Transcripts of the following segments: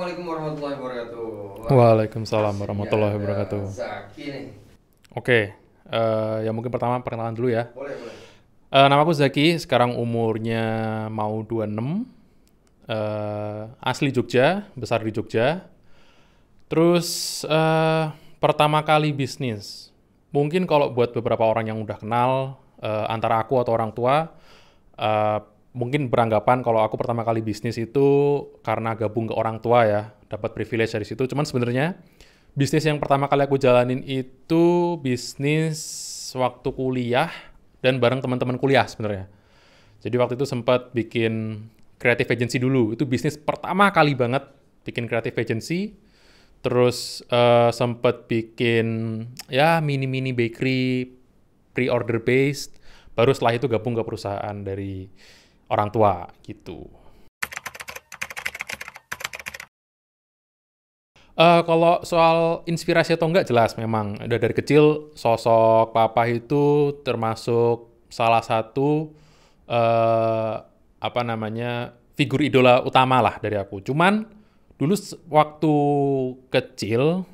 Assalamualaikum warahmatullahi wabarakatuh. Wah, Waalaikumsalam aslinya warahmatullahi ada wabarakatuh. Zaki nih. Oke, ya mungkin pertama perkenalan dulu ya. Boleh, boleh. Namaku Zaki, sekarang umurnya mau 26, asli Jogja, besar di Jogja. Terus pertama kali bisnis, mungkin kalau buat beberapa orang yang udah kenal, antara aku atau orang tua, eh, mungkin beranggapan kalau aku pertama kali bisnis itu karena gabung ke orang tua ya, dapat privilege dari situ. Cuman sebenarnya bisnis yang pertama kali aku jalanin itu bisnis waktu kuliah dan bareng teman-teman kuliah sebenarnya. Jadi waktu itu sempat bikin creative agency dulu. Itu bisnis pertama kali banget bikin creative agency. Terus sempat bikin ya mini-mini bakery pre-order based. Baru setelah itu gabung ke perusahaan dari orang tua gitu. Kalau soal inspirasi atau enggak jelas memang. Udah dari kecil sosok papa itu termasuk salah satu eh, apa namanya figur idola utama lah dari aku. Cuman dulu waktu kecil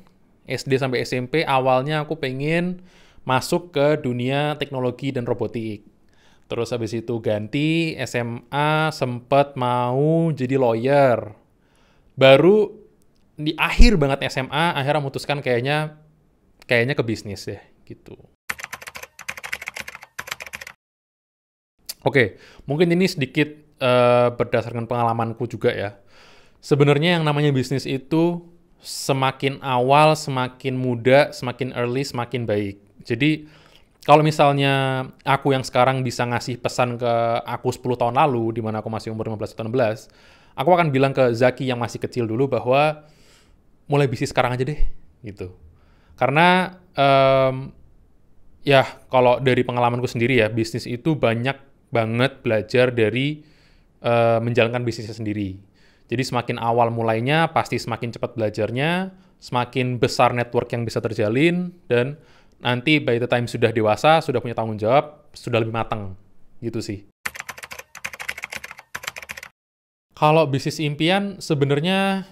SD sampai SMP awalnya aku pengen masuk ke dunia teknologi dan robotik. Terus habis itu ganti SMA sempet mau jadi lawyer. Baru di akhir banget SMA akhirnya memutuskan kayaknya kayaknya ke bisnis ya gitu. Oke, mungkin ini sedikit berdasarkan pengalamanku juga ya. Sebenarnya yang namanya bisnis itu semakin awal, semakin muda, semakin early, semakin baik. Jadi kalau misalnya aku yang sekarang bisa ngasih pesan ke aku 10 tahun lalu, di mana aku masih umur 15 atau 16, aku akan bilang ke Zaki yang masih kecil dulu bahwa mulai bisnis sekarang aja deh, gitu. Karena ya kalau dari pengalamanku sendiri ya, bisnis itu banyak banget belajar dari menjalankan bisnisnya sendiri. Jadi semakin awal mulainya, pasti semakin cepat belajarnya, semakin besar network yang bisa terjalin, dan nanti by the time sudah dewasa, sudah punya tanggung jawab, sudah lebih matang. Gitu sih. Kalau bisnis impian, sebenarnya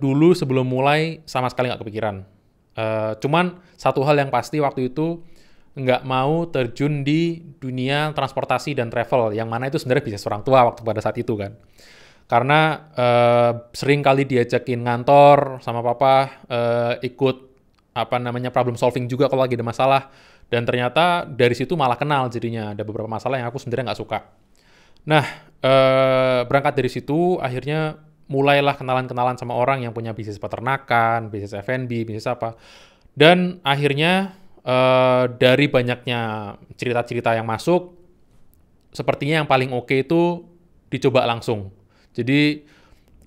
dulu sebelum mulai sama sekali nggak kepikiran. Cuman satu hal yang pasti waktu itu nggak mau terjun di dunia transportasi dan travel, yang mana itu sebenarnya bisnis orang tua waktu pada saat itu kan. Karena sering kali diajakin ngantor sama papa, ikut apa namanya problem solving juga kalau lagi ada masalah. Dan ternyata dari situ malah kenal jadinya. Ada beberapa masalah yang aku sebenarnya nggak suka. Nah, berangkat dari situ, akhirnya mulailah kenalan-kenalan sama orang yang punya bisnis peternakan, bisnis F&B, bisnis apa. Dan akhirnya dari banyaknya cerita-cerita yang masuk, sepertinya yang paling oke itu dicoba langsung. Jadi,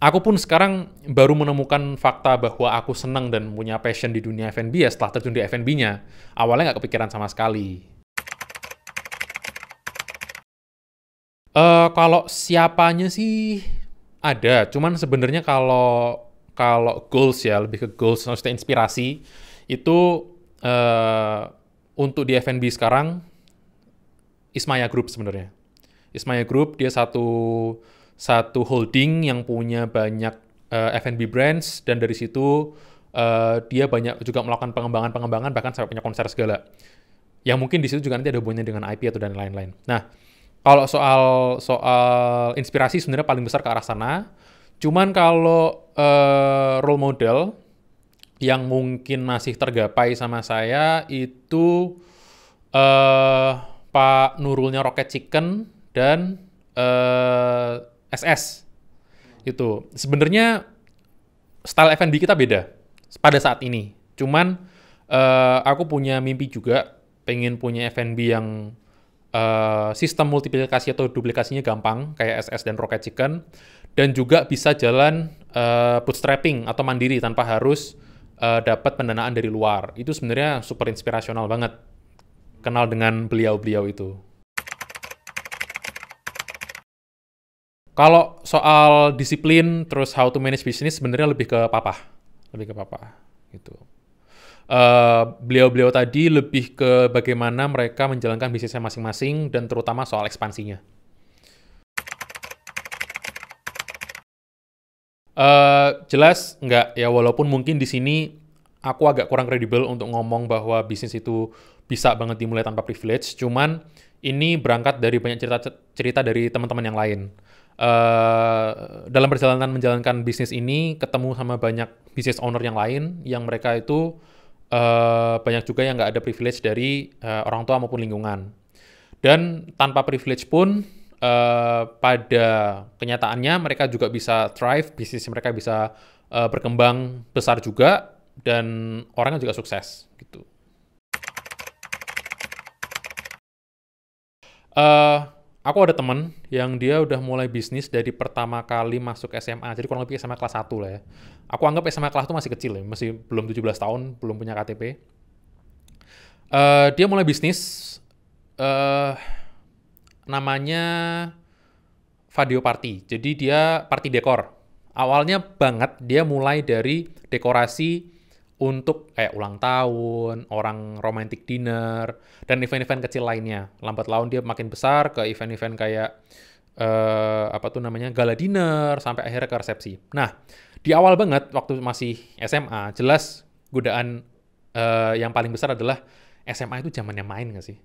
aku pun sekarang baru menemukan fakta bahwa aku senang dan punya passion di dunia F&B ya setelah terjun di F&B-nya. Awalnya nggak kepikiran sama sekali. Kalau siapanya sih ada, cuman sebenarnya kalau kalau goals ya, lebih ke goals, maksudnya inspirasi, itu eh, untuk di F&B sekarang, Ismaya Group sebenarnya. Ismaya Group, dia satu satu holding yang punya banyak F&B brands, dan dari situ dia banyak juga melakukan pengembangan-pengembangan, bahkan sampai punya konser segala. Yang mungkin di situ juga nanti ada hubungannya dengan IP atau dan lain-lain. Nah, kalau soal soal inspirasi sebenarnya paling besar ke arah sana. Cuman kalau role model yang mungkin masih tergapai sama saya itu eh Pak Nurulnya Rocket Chicken dan SS itu. Sebenarnya style F&B kita beda pada saat ini. Cuman aku punya mimpi juga pengen punya F&B yang sistem multiplikasi atau duplikasinya gampang kayak SS dan Rocket Chicken, dan juga bisa jalan bootstrapping atau mandiri tanpa harus dapat pendanaan dari luar. Itu sebenarnya super inspirasional banget kenal dengan beliau-beliau itu. Kalau soal disiplin terus how to manage business sebenarnya lebih ke papa gitu. Beliau-beliau tadi lebih ke bagaimana mereka menjalankan bisnisnya masing-masing dan terutama soal ekspansinya. Jelas nggak ya, walaupun mungkin di sini aku agak kurang kredibel untuk ngomong bahwa bisnis itu bisa banget dimulai tanpa privilege, cuman ini berangkat dari banyak cerita dari teman-teman yang lain. Dalam perjalanan menjalankan bisnis ini, ketemu sama banyak business owner yang lain, yang mereka itu banyak juga yang nggak ada privilege dari orang tua maupun lingkungan. Dan tanpa privilege pun, pada kenyataannya mereka juga bisa thrive, bisnis mereka bisa berkembang besar juga, dan orangnya juga sukses gitu. Eh, aku ada temen yang dia udah mulai bisnis dari pertama kali masuk SMA, jadi kurang lebih SMA kelas 1 lah ya. Aku anggap SMA kelas itu masih kecil ya, masih belum 17 tahun, belum punya KTP. Dia mulai bisnis, eh namanya Vadio Party. Jadi dia party dekor. Awalnya banget dia mulai dari dekorasi untuk kayak ulang tahun, orang romantic dinner, dan event-event kecil lainnya. Lambat laun dia makin besar ke event-event kayak apa tuh namanya gala dinner sampai akhirnya ke resepsi. Nah, di awal banget waktu masih SMA, jelas godaan yang paling besar adalah SMA itu zamannya main nggak sih?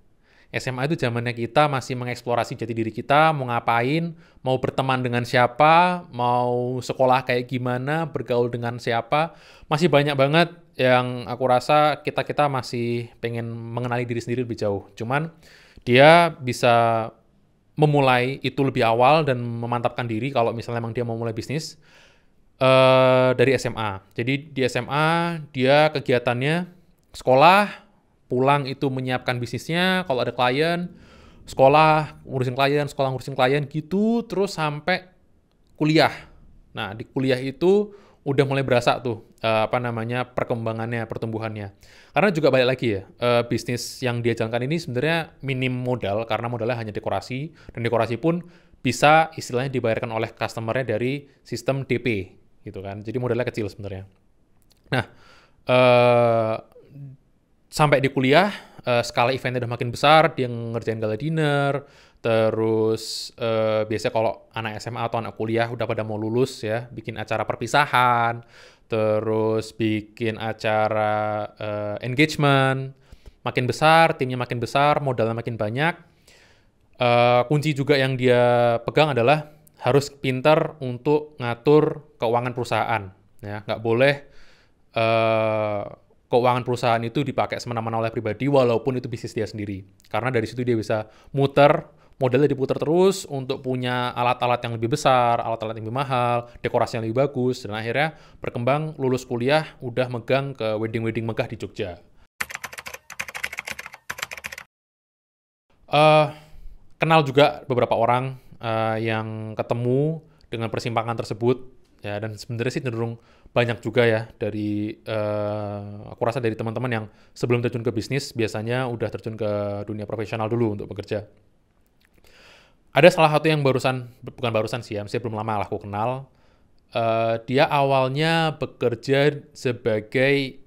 SMA itu zamannya kita masih mengeksplorasi jati diri kita, mau ngapain, mau berteman dengan siapa, mau sekolah kayak gimana, bergaul dengan siapa. Masih banyak banget yang aku rasa kita-kita masih pengen mengenali diri sendiri lebih jauh. Cuman dia bisa memulai itu lebih awal dan memantapkan diri kalau misalnya memang dia mau mulai bisnis dari SMA. Jadi di SMA dia kegiatannya sekolah, pulang itu menyiapkan bisnisnya, kalau ada klien, sekolah ngurusin klien gitu, terus sampai kuliah. Nah, di kuliah itu udah mulai berasa tuh apa namanya perkembangannya, pertumbuhannya. Karena juga balik lagi ya, bisnis yang dia jalankan ini sebenarnya minim modal karena modalnya hanya dekorasi, dan dekorasi pun bisa istilahnya dibayarkan oleh customer-nya dari sistem DP gitu kan. Jadi modalnya kecil sebenarnya. Nah, eh, sampai di kuliah, skala eventnya udah makin besar, dia ngerjain gala dinner, terus biasanya kalau anak SMA atau anak kuliah udah pada mau lulus ya, bikin acara perpisahan, terus bikin acara engagement, makin besar, timnya makin besar, modalnya makin banyak. Kunci juga yang dia pegang adalah harus pinter untuk ngatur keuangan perusahaan. Ya, nggak boleh eh, keuangan perusahaan itu dipakai semena-mena oleh pribadi walaupun itu bisnis dia sendiri. Karena dari situ dia bisa muter, modalnya diputar terus untuk punya alat-alat yang lebih besar, alat-alat yang lebih mahal, dekorasi yang lebih bagus, dan akhirnya berkembang lulus kuliah udah megang ke wedding-wedding megah di Jogja. Eh, Kenal juga beberapa orang yang ketemu dengan persimpangan tersebut, ya, dan sebenarnya sih cenderung banyak juga ya dari aku rasa dari teman-teman yang sebelum terjun ke bisnis biasanya udah terjun ke dunia profesional dulu untuk bekerja. Ada salah satu yang bukan barusan sih ya, mesti belum lama lah aku kenal. Dia awalnya bekerja sebagai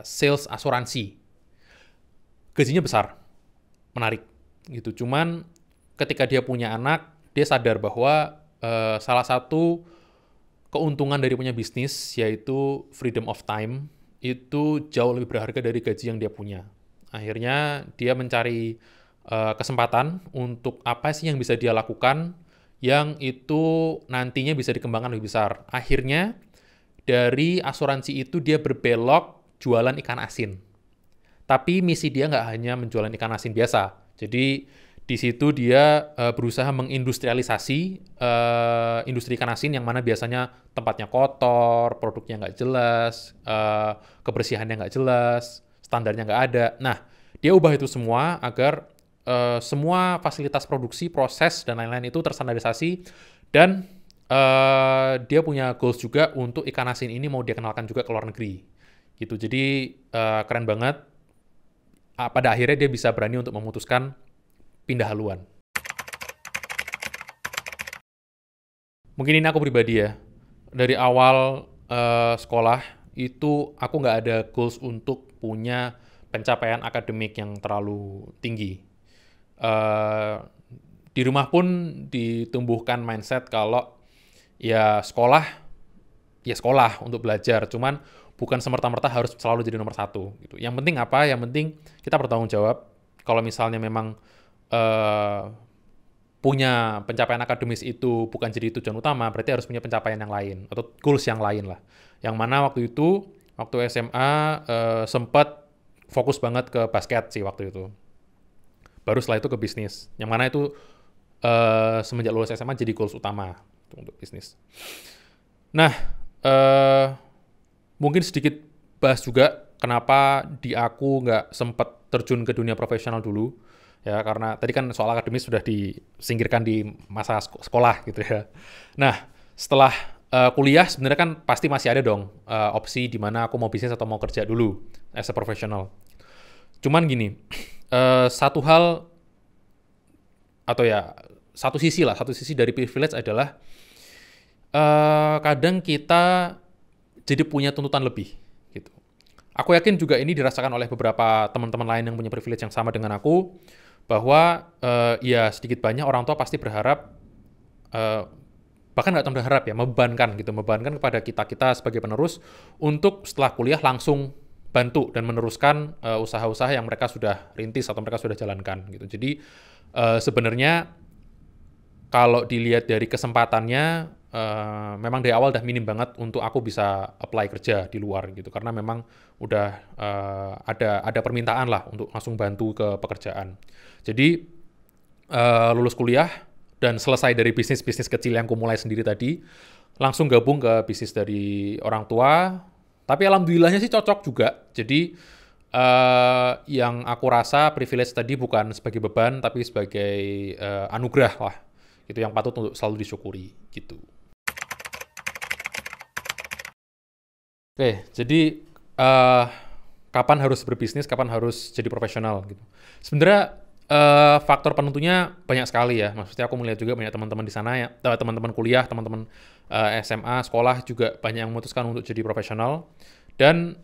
sales asuransi. Gajinya besar, menarik gitu. Cuman ketika dia punya anak, dia sadar bahwa salah satu keuntungan dari punya bisnis yaitu freedom of time itu jauh lebih berharga dari gaji yang dia punya. Akhirnya dia mencari kesempatan untuk apa sih yang bisa dia lakukan yang itu nantinya bisa dikembangkan lebih besar. Akhirnya dari asuransi itu dia berbelok jualan ikan asin. Tapi misi dia nggak hanya menjualan ikan asin biasa. Jadi di situ dia berusaha mengindustrialisasi industri ikan asin yang mana biasanya tempatnya kotor, produknya nggak jelas, kebersihannya nggak jelas, standarnya nggak ada. Nah, dia ubah itu semua agar semua fasilitas produksi, proses, dan lain-lain itu terstandarisasi, dan dia punya goals juga untuk ikan asin ini mau dia kenalkan juga ke luar negeri. Gitu. Jadi keren banget. Pada akhirnya dia bisa berani untuk memutuskan pindah haluan. Mungkin ini aku pribadi ya. Dari awal sekolah itu aku nggak ada goals untuk punya pencapaian akademik yang terlalu tinggi. Di rumah pun ditumbuhkan mindset kalau ya sekolah ya sekolah untuk belajar, cuman bukan semerta-merta harus selalu jadi nomor satu gitu. Yang penting apa? Yang penting kita bertanggung jawab. Kalau misalnya memang eh, punya pencapaian akademis itu bukan jadi tujuan utama, berarti harus punya pencapaian yang lain atau goals yang lain lah. Yang mana waktu itu, waktu SMA sempat fokus banget ke basket sih waktu itu. Baru setelah itu ke bisnis. Yang mana itu semenjak lulus SMA jadi goals utama untuk bisnis. Nah, mungkin sedikit bahas juga kenapa di aku nggak sempat terjun ke dunia profesional dulu. Ya, karena tadi kan soal akademis sudah disingkirkan di masa sekolah gitu ya. Nah, setelah kuliah sebenarnya kan pasti masih ada dong opsi di mana aku mau bisnis atau mau kerja dulu as a professional. Cuman gini, satu hal atau ya satu sisi dari privilege adalah kadang kita jadi punya tuntutan lebih gitu. Aku yakin juga ini dirasakan oleh beberapa teman-teman lain yang punya privilege yang sama dengan aku, bahwa ya sedikit banyak orang tua pasti berharap, bahkan nggak cuma berharap ya, membebankan kepada kita sebagai penerus untuk setelah kuliah langsung bantu dan meneruskan usaha-usaha yang mereka sudah rintis atau mereka sudah jalankan gitu. Jadi sebenarnya kalau dilihat dari kesempatannya, memang dari awal udah minim banget untuk aku bisa apply kerja di luar gitu, karena memang udah ada permintaan lah untuk langsung bantu ke pekerjaan. Jadi lulus kuliah dan selesai dari bisnis kecil yang aku mulai sendiri tadi, langsung gabung ke bisnis dari orang tua. Tapi alhamdulillahnya sih cocok juga. Jadi yang aku rasa privilege tadi bukan sebagai beban, tapi sebagai anugerah lah. Itu yang patut untuk selalu disyukuri gitu. Oke, jadi kapan harus berbisnis, kapan harus jadi profesional gitu. Sebenarnya faktor penentunya banyak sekali ya. Maksudnya aku melihat juga banyak teman-teman di sana ya, teman-teman kuliah, teman-teman SMA, sekolah juga banyak yang memutuskan untuk jadi profesional. Dan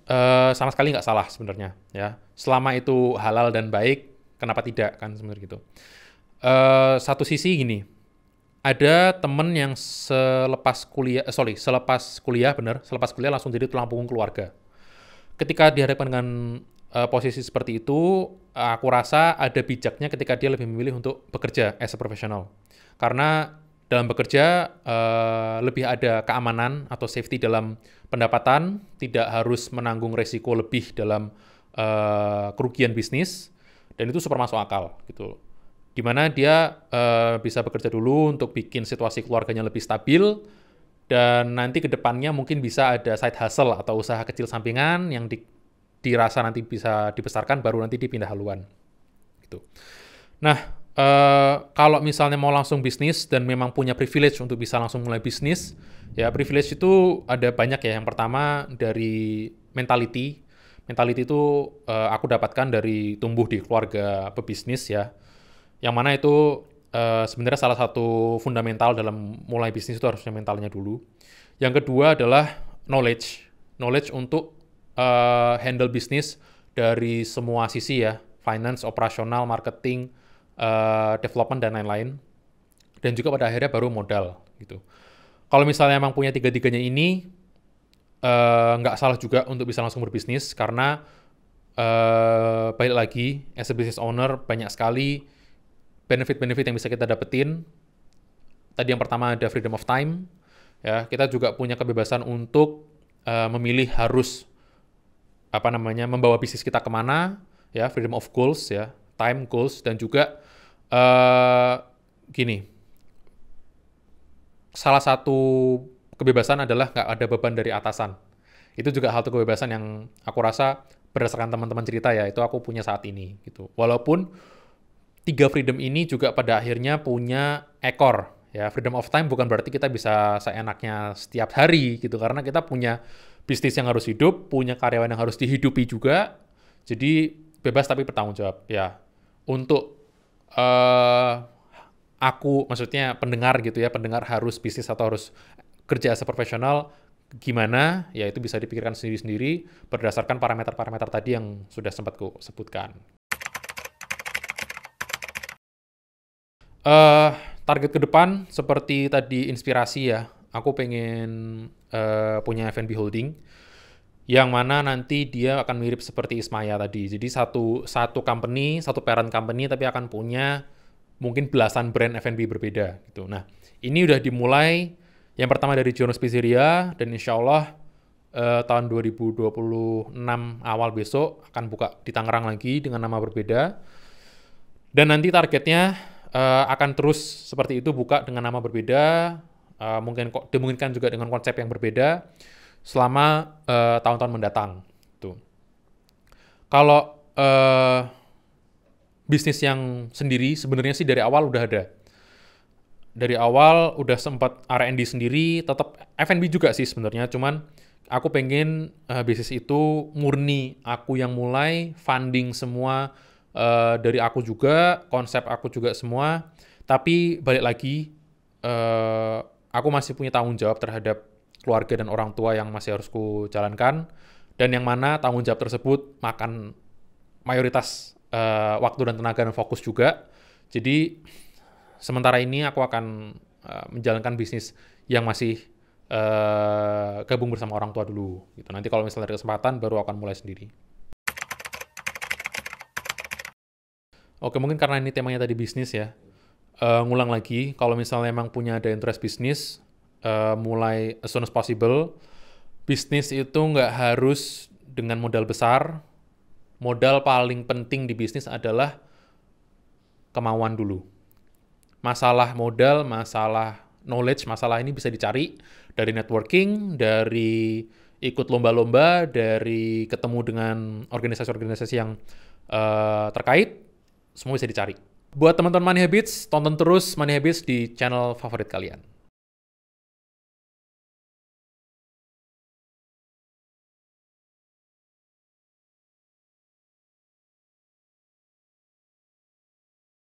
sama sekali nggak salah sebenarnya ya. Selama itu halal dan baik, kenapa tidak kan sebenarnya gitu. Satu sisi gini, ada temen yang selepas kuliah langsung jadi tulang punggung keluarga. Ketika dihadapkan dengan posisi seperti itu, aku rasa ada bijaknya ketika dia lebih memilih untuk bekerja as a professional. Karena dalam bekerja lebih ada keamanan atau safety dalam pendapatan, tidak harus menanggung resiko lebih dalam kerugian bisnis, dan itu super masuk akal gitu. Di mana dia bisa bekerja dulu untuk bikin situasi keluarganya lebih stabil, dan nanti ke depannya mungkin bisa ada side hustle atau usaha kecil sampingan yang dirasa nanti bisa dibesarkan, baru nanti dipindah haluan. Gitu. Nah, kalau misalnya mau langsung bisnis dan memang punya privilege untuk bisa langsung mulai bisnis, ya privilege itu ada banyak ya. Yang pertama dari mentality. Mentality itu aku dapatkan dari tumbuh di keluarga pebisnis ya. Yang mana itu sebenarnya salah satu fundamental dalam mulai bisnis itu harusnya mentalnya dulu. Yang kedua adalah knowledge. Knowledge untuk handle bisnis dari semua sisi ya. Finance, operasional, marketing, development, dan lain-lain. Dan juga pada akhirnya baru modal gitu. Kalau misalnya emang punya tiga-tiganya ini, nggak salah juga untuk bisa langsung berbisnis, karena balik lagi, as a business owner, banyak sekali benefit-benefit yang bisa kita dapetin. Tadi yang pertama ada freedom of time, ya kita juga punya kebebasan untuk memilih harus membawa bisnis kita kemana, ya freedom of goals, ya time goals, dan juga salah satu kebebasan adalah nggak ada beban dari atasan. Itu juga hal kebebasan yang aku rasa berdasarkan teman-teman cerita ya, itu aku punya saat ini gitu. Walaupun tiga freedom ini juga pada akhirnya punya ekor. Ya, freedom of time bukan berarti kita bisa seenaknya setiap hari gitu, karena kita punya bisnis yang harus hidup, punya karyawan yang harus dihidupi juga. Jadi bebas tapi bertanggung jawab. Ya, untuk aku, maksudnya pendengar gitu ya, pendengar harus bisnis atau harus kerja seprofesional, gimana? Ya itu bisa dipikirkan sendiri-sendiri berdasarkan parameter-parameter tadi yang sudah sempat ku sebutkan. Target ke depan seperti tadi inspirasi ya, aku pengen punya F&B Holding, yang mana nanti dia akan mirip seperti Ismaya tadi. Jadi satu company, satu parent company, tapi akan punya mungkin belasan brand F&B berbeda gitu. Nah, ini udah dimulai. Yang pertama dari Jonas Pizzeria, dan insya Allah tahun 2026 awal besok akan buka di Tangerang lagi dengan nama berbeda. Dan nanti targetnya akan terus seperti itu, buka dengan nama berbeda, dimungkinkan juga dengan konsep yang berbeda selama tahun-tahun mendatang. Tuh. Kalau bisnis yang sendiri sebenarnya sih dari awal udah ada. Dari awal udah sempat R&D sendiri, tetap F&B juga sih sebenarnya, cuman aku pengen bisnis itu murni aku yang mulai, funding semua dari aku juga, konsep aku juga semua. Tapi balik lagi, aku masih punya tanggung jawab terhadap keluarga dan orang tua yang masih harus ku jalankan, dan yang mana tanggung jawab tersebut makan mayoritas waktu dan tenaga dan fokus juga. Jadi sementara ini aku akan menjalankan bisnis yang masih gabung bersama orang tua dulu. Gitu. Nanti kalau misalnya ada kesempatan baru akan mulai sendiri. Oke, mungkin karena ini temanya tadi bisnis ya. Ngulang lagi, kalau misalnya emang punya ada interest bisnis, mulai as soon as possible. Bisnis itu nggak harus dengan modal besar. Modal paling penting di bisnis adalah kemauan dulu. Masalah modal, masalah knowledge, masalah ini bisa dicari dari networking, dari ikut lomba-lomba, dari ketemu dengan organisasi-organisasi yang terkait, semua bisa dicari. Buat teman-teman Money Habits, tonton terus Money Habits di channel favorit kalian.